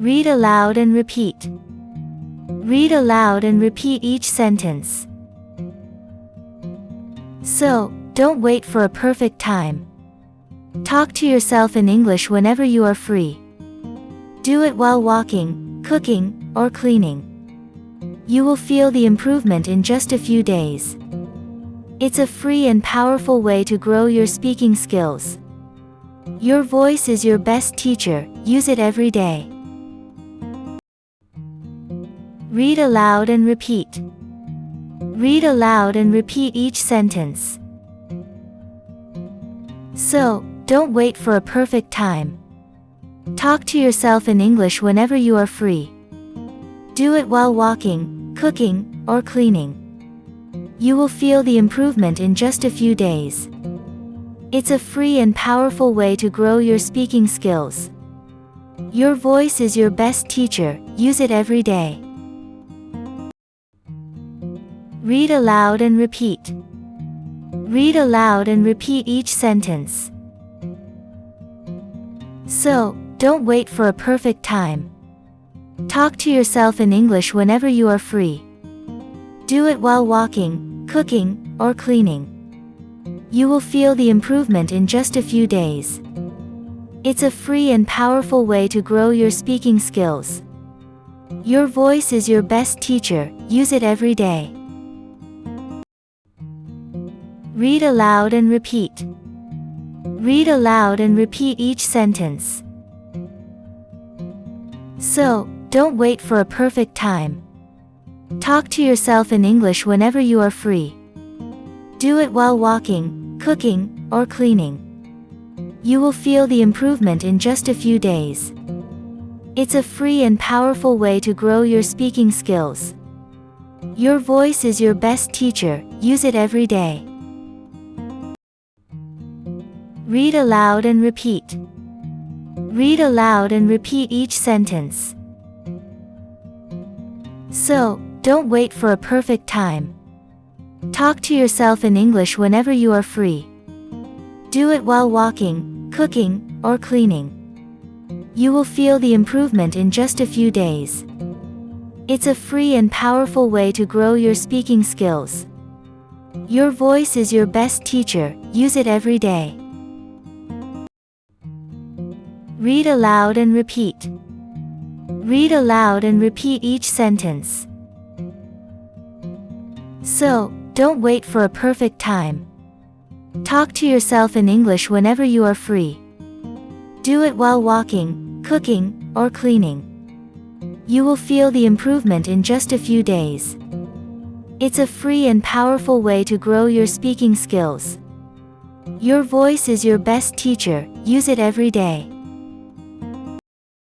Read aloud and repeat. Read aloud and repeat each sentence. So, don't wait for a perfect time. Talk to yourself in English whenever you are free. Do it while walking, cooking, or cleaning. You will feel the improvement in just a few days. It's a free and powerful way to grow your speaking skills. Your voice is your best teacher, use it every day. Read aloud and repeat. Read aloud and repeat each sentence. So, don't wait for a perfect time. Talk to yourself in English whenever you are free. Do it while walking, cooking, or cleaning. You will feel the improvement in just a few days. It's a free and powerful way to grow your speaking skills. Your voice is your best teacher, use it every day. Read aloud and repeat. Read aloud and repeat each sentence. So, don't wait for a perfect time. Talk to yourself in English whenever you are free. Do it while walking, cooking, or cleaning. You will feel the improvement in just a few days. It's a free and powerful way to grow your speaking skills. Your voice is your best teacher, use it every day. Read aloud and repeat. Read aloud and repeat each sentence. So, don't wait for a perfect time. Talk to yourself in English whenever you are free. Do it while walking, cooking, or cleaning. You will feel the improvement in just a few days. It's a free and powerful way to grow your speaking skills. Your voice is your best teacher, use it every day. Read aloud and repeat. Read aloud and repeat each sentence. So, don't wait for a perfect time. Talk to yourself in English whenever you are free. Do it while walking, cooking, or cleaning. You will feel the improvement in just a few days. It's a free and powerful way to grow your speaking skills. Your voice is your best teacher, use it every day. Read aloud and repeat. Read aloud and repeat each sentence. So, don't wait for a perfect time. Talk to yourself in English whenever you are free. Do it while walking, cooking, or cleaning. You will feel the improvement in just a few days. It's a free and powerful way to grow your speaking skills. Your voice is your best teacher, use it every day.